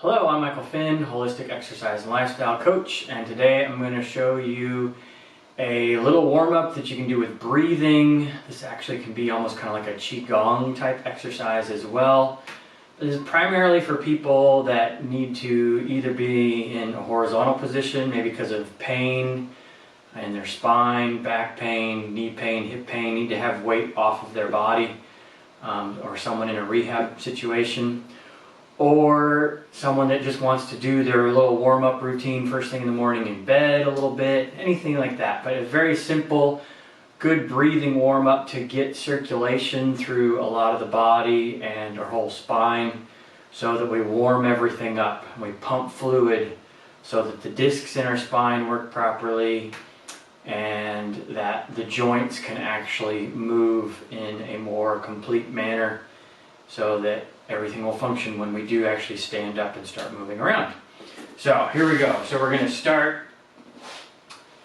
Hello, I'm Michael Finn, Holistic Exercise and Lifestyle Coach, and today I'm going to show you a little warm-up that you can do with breathing. This actually can be almost kind of like a Qigong type exercise as well. This is primarily for people that need to either be in a horizontal position, maybe because of pain in their spine, back pain, knee pain, hip pain, need to have weight off of their body, or someone in a rehab situation. Or someone that just wants to do their little warm-up routine first thing in the morning in bed a little bit, anything like that. But a very simple, good breathing warm-up to get circulation through a lot of the body and our whole spine so that we warm everything up. We pump fluid so that the discs in our spine work properly and that the joints can actually move in a more complete manner so that everything will function when we do actually stand up and start moving around. So here we go. So we're going to start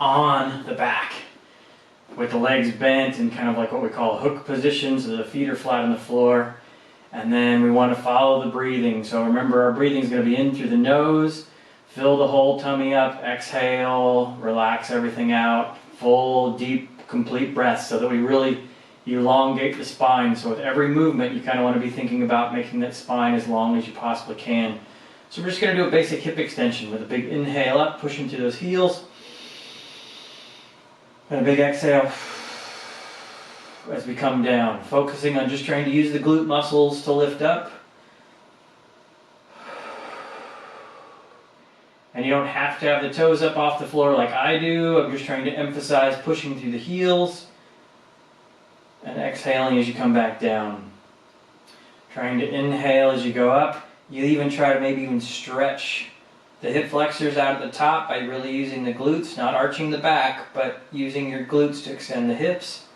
on the back with the legs bent in kind of like what we call a hook position, so the feet are flat on the floor. And then we want to follow the breathing. So remember, our breathing is going to be in through the nose, fill the whole tummy up, exhale, relax everything out, full, deep, complete breaths so that we really elongate the spine. So with every movement you kind of want to be thinking about making that spine as long as you possibly can. So we're just going to do a basic hip extension with a big inhale up, pushing through those heels, and a big exhale as we come down, focusing on just trying to use the glute muscles to lift up. And you don't have to have the toes up off the floor like I do. I'm just trying to emphasize pushing through the heels and exhaling as you come back down. Trying to inhale as you go up. You even try to maybe even stretch the hip flexors out at the top by really using the glutes, not arching the back, but using your glutes to extend the hips.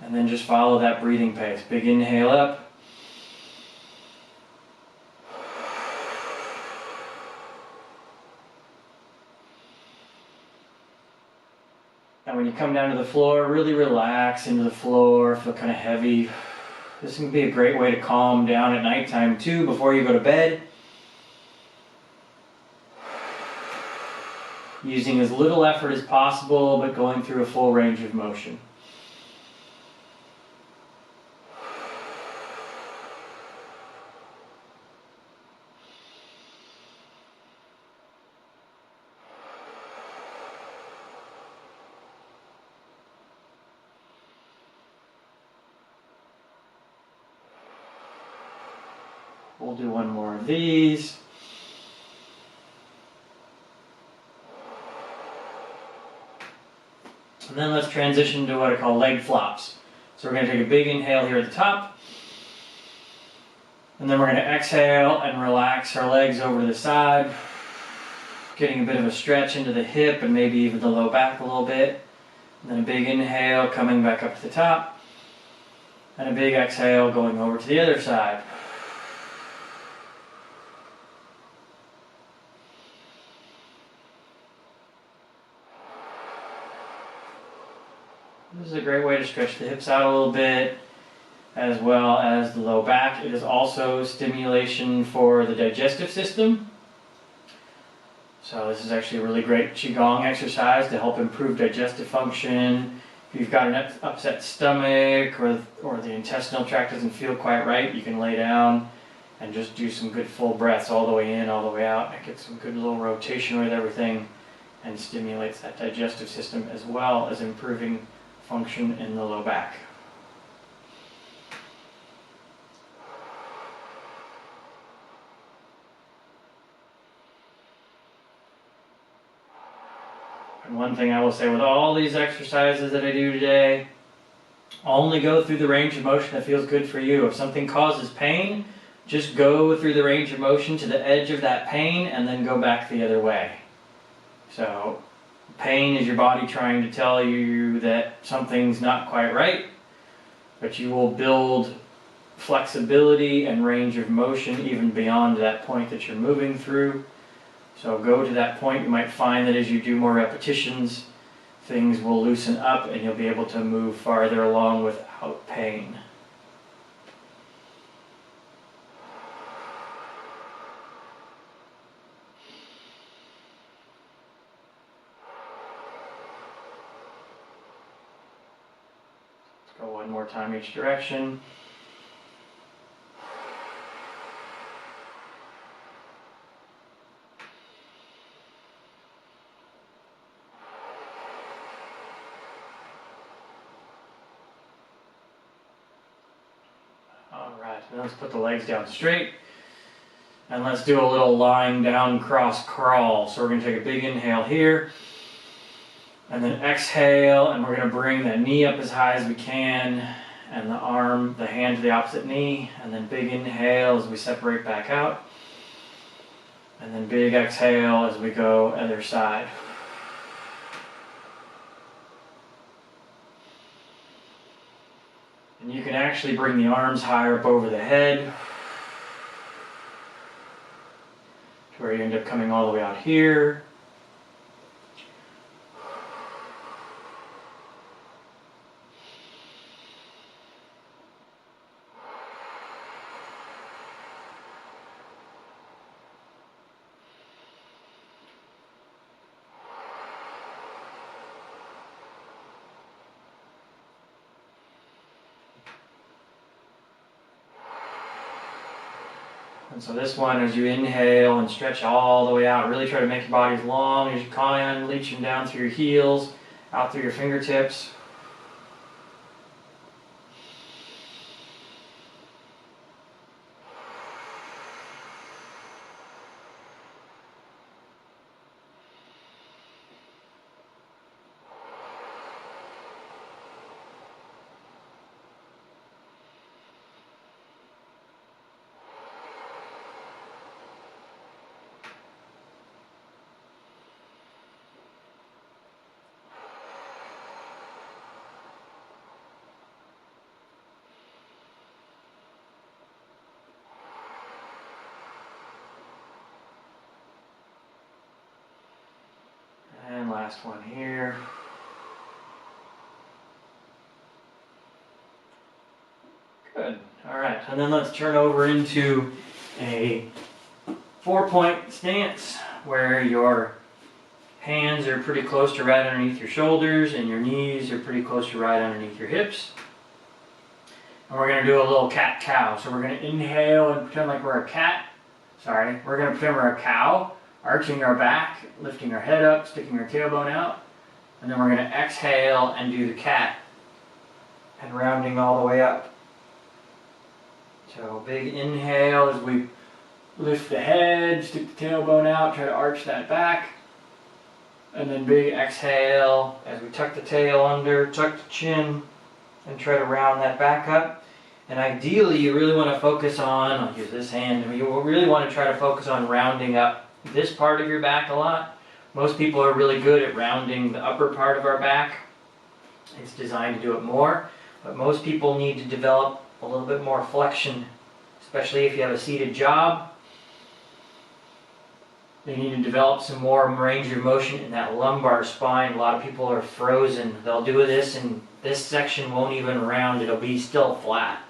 And then just follow that breathing pace. Big inhale up. And when you come down to the floor, really relax into the floor, feel kind of heavy. This can be a great way to calm down at nighttime too, before you go to bed. Using as little effort as possible, but going through a full range of motion. We'll do one more of these. And then let's transition to what I call leg flops. So we're going to take a big inhale here at the top. And then we're going to exhale and relax our legs over to the side. Getting a bit of a stretch into the hip and maybe even the low back a little bit. And then a big inhale coming back up to the top. And a big exhale going over to the other side. This is a great way to stretch the hips out a little bit, as well as the low back. It is also stimulation for the digestive system. So this is actually a really great Qigong exercise to help improve digestive function. If you've got an upset stomach or the intestinal tract doesn't feel quite right, you can lay down and just do some good full breaths all the way in, all the way out. It gets some good little rotation with everything and stimulates that digestive system as well as improving function in the low back. And one thing I will say with all these exercises that I do today, only go through the range of motion that feels good for you. If something causes pain, just go through the range of motion to the edge of that pain and then go back the other way. So pain is your body trying to tell you that something's not quite right, but you will build flexibility and range of motion even beyond that point that you're moving through. So go to that point. You might find that as you do more repetitions, things will loosen up and you'll be able to move farther along without pain. Go one more time each direction. All right, now let's put the legs down straight. And let's do a little lying down cross crawl. So we're going to take a big inhale here. And then exhale, and we're going to bring the knee up as high as we can. And the hand to the opposite knee. And then big inhale as we separate back out. And then big exhale as we go other side. And you can actually bring the arms higher up over the head, to where you end up coming all the way out here. And so this one, as you inhale and stretch all the way out, really try to make your body as long as you can, reaching down through your heels, out through your fingertips. And last one here. Good. All right. And then let's turn over into a 4-point stance where your hands are pretty close to right underneath your shoulders and your knees are pretty close to right underneath your hips. And we're going to do a little cat-cow. So we're going to inhale and pretend like we're a cat. Sorry. We're going to pretend we're a cow, arching our back, lifting our head up, sticking our tailbone out. And then we're going to exhale and do the cat, and rounding all the way up. So big inhale as we lift the head, stick the tailbone out, try to arch that back. And then big exhale as we tuck the tail under, tuck the chin, and try to round that back up. And ideally, you really want to focus on, I'll use this hand, you really want to try to focus on rounding up this part of your back a lot. Most people are really good at rounding the upper part of our back. It's designed to do it more, but most people need to develop a little bit more flexion, especially if you have a seated job. They need to develop some more range of motion in that lumbar spine. A lot of people are frozen. They'll do this and this section won't even round. It'll be still flat.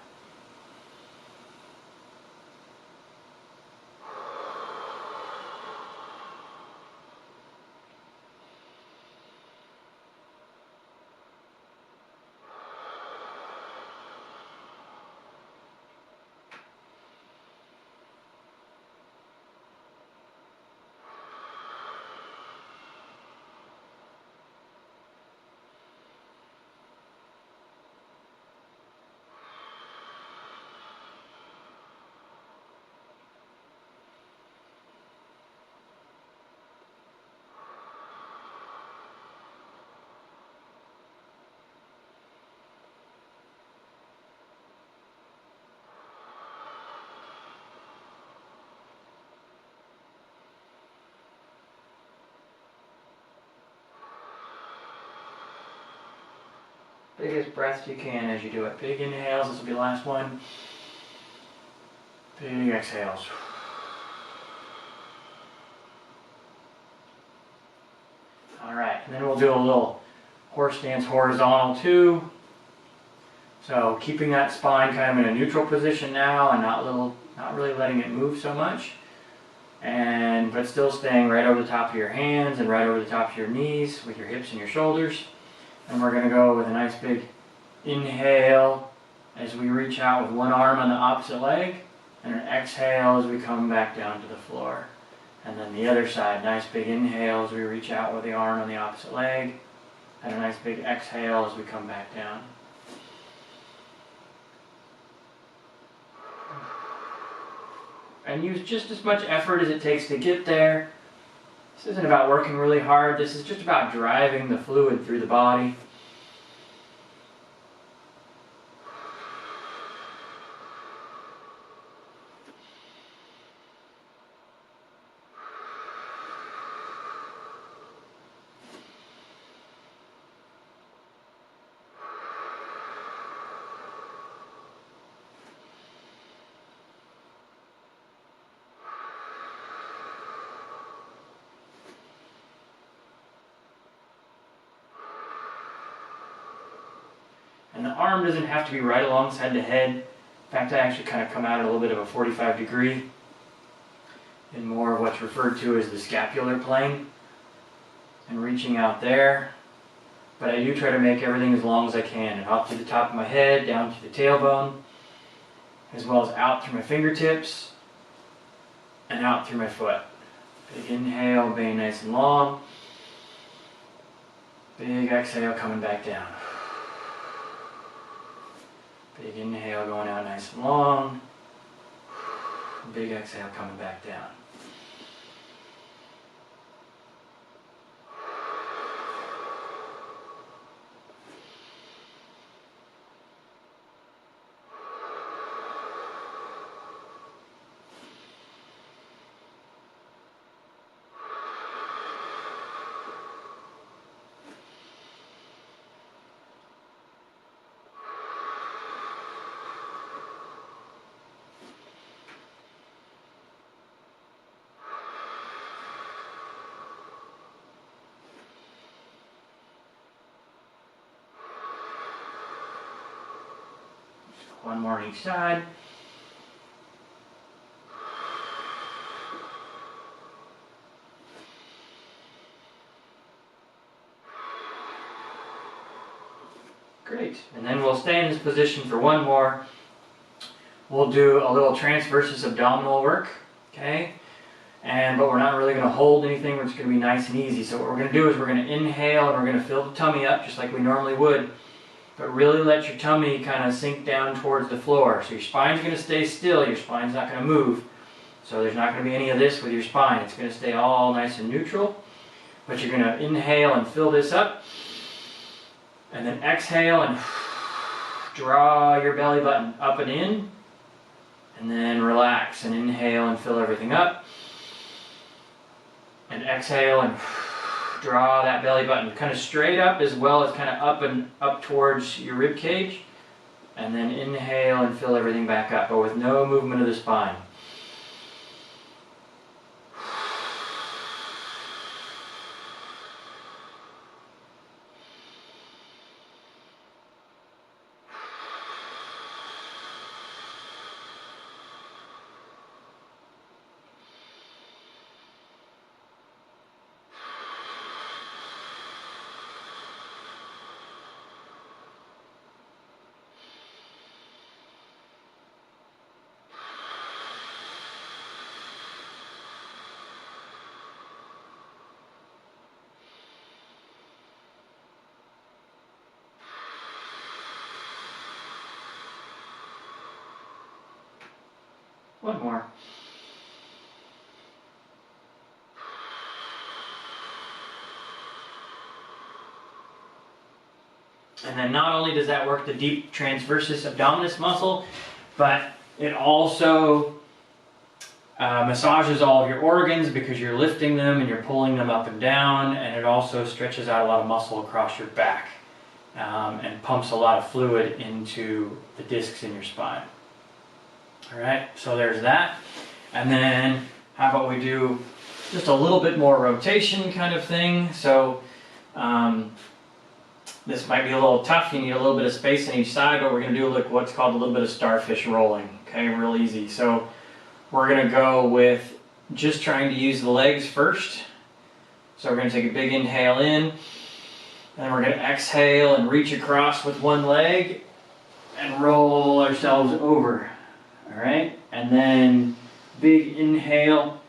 Biggest breaths you can as you do it. Big inhales, this will be the last one. Big exhales. Alright, and then we'll do a little horse stance horizontal too. So keeping that spine kind of in a neutral position now and not really letting it move so much. But still staying right over the top of your hands and right over the top of your knees with your hips and your shoulders. And we're going to go with a nice big Inhale as we reach out with one arm on the opposite leg, and an exhale as we come back down to the floor. And then the other side, nice big inhale as we reach out with the arm on the opposite leg, and a nice big exhale as we come back down. And use just as much effort as it takes to get there. This isn't about working really hard, this is just about driving the fluid through the body. And the arm doesn't have to be right alongside the head. In fact, I actually kind of come out at a little bit of a 45 degree in more of what's referred to as the scapular plane, and reaching out there. But I do try to make everything as long as I can, and up to the top of my head, down to the tailbone, as well as out through my fingertips and out through my foot. Big inhale, being nice and long. Big exhale, coming back down. Big inhale, going out nice and long. Big exhale, coming back down. One more on each side. Great. And then we'll stay in this position for one more. We'll do a little transversus abdominal work, okay? But we're not really going to hold anything. We're just going to be nice and easy. So what we're going to do is we're going to inhale and we're going to fill the tummy up just like we normally would. But really let your tummy kind of sink down towards the floor. So your spine's going to stay still, your spine's not going to move. So there's not going to be any of this with your spine. It's going to stay all nice and neutral. But you're going to inhale and fill this up. And then exhale and draw your belly button up and in. And then relax and inhale and fill everything up. And exhale and draw that belly button kind of straight up as well as kind of up and up towards your rib cage. And then inhale and fill everything back up, but with no movement of the spine. One more. And then not only does that work the deep transversus abdominis muscle, but it also massages all of your organs because you're lifting them and you're pulling them up and down, and it also stretches out a lot of muscle across your back and pumps a lot of fluid into the discs in your spine. Alright, so there's that. And then how about we do just a little bit more rotation kind of thing. So this might be a little tough, you need a little bit of space on each side, but we're going to do what's called a little bit of starfish rolling. Okay, real easy. So we're going to go with just trying to use the legs first. So we're going to take a big inhale in, And then we're going to exhale and reach across with one leg and roll ourselves over. All right? And then big inhale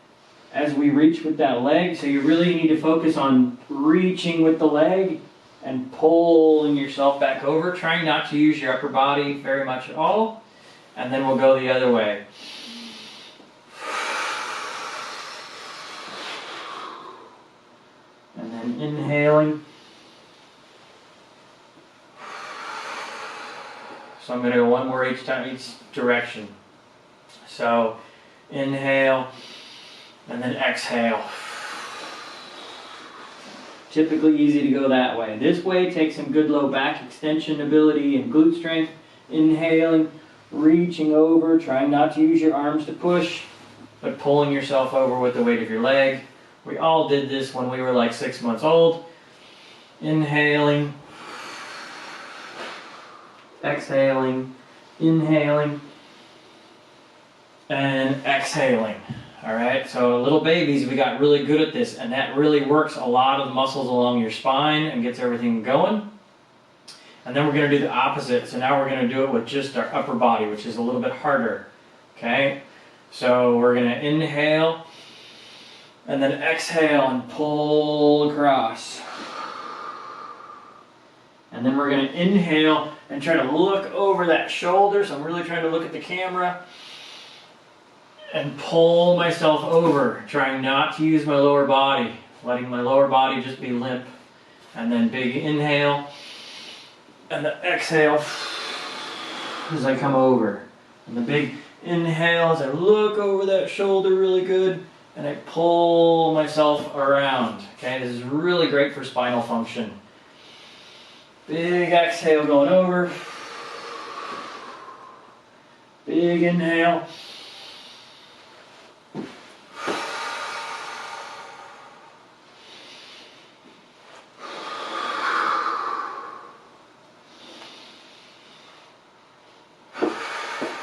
as we reach with that leg. So you really need to focus on reaching with the leg and pulling yourself back over, trying not to use your upper body very much at all. And then we'll go the other way. And then inhaling. So I'm going to go one more each time, each direction. So inhale and then exhale. Typically easy to go that way. This way takes some good low back extension ability and glute strength. Inhaling, reaching over, trying not to use your arms to push, but pulling yourself over with the weight of your leg. We all did this when we were like 6 months old. Inhaling, exhaling, inhaling, and exhaling. All right, so little babies, we got really good at this, and that really works a lot of the muscles along your spine and gets everything going. And then we're going to do the opposite. So now we're going to do it with just our upper body, which is a little bit harder. Okay, so we're going to inhale and then exhale and pull across. And then we're going to inhale and try to look over that shoulder. So I'm really trying to look at the camera and pull myself over, trying not to use my lower body, letting my lower body just be limp. And then big inhale and the exhale as I come over. And the big inhale as I look over that shoulder really good and I pull myself around. Okay, this is really great for spinal function. Big exhale going over. Big inhale.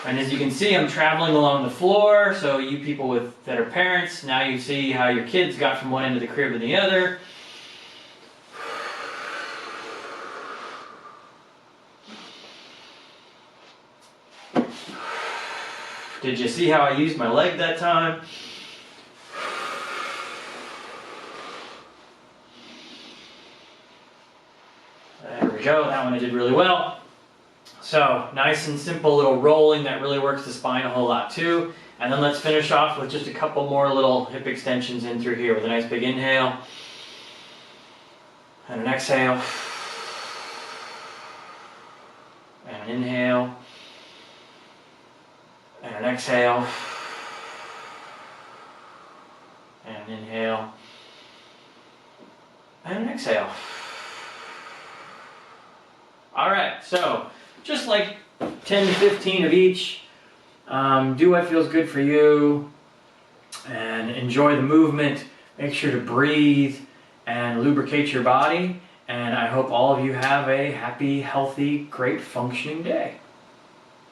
And as you can see, I'm traveling along the floor, so you people that are parents, now you see how your kids got from one end of the crib to the other. Did you see how I used my leg that time? There we go, that one I did really well. So, nice and simple little rolling that really works the spine a whole lot too. And then let's finish off with just a couple more little hip extensions in through here with a nice big inhale and an exhale and an inhale and an exhale and an inhale and an exhale. All right, so just like 10 to 15 of each. Do what feels good for you and enjoy the movement. Make sure to breathe and lubricate your body. And I hope all of you have a happy, healthy, great functioning day.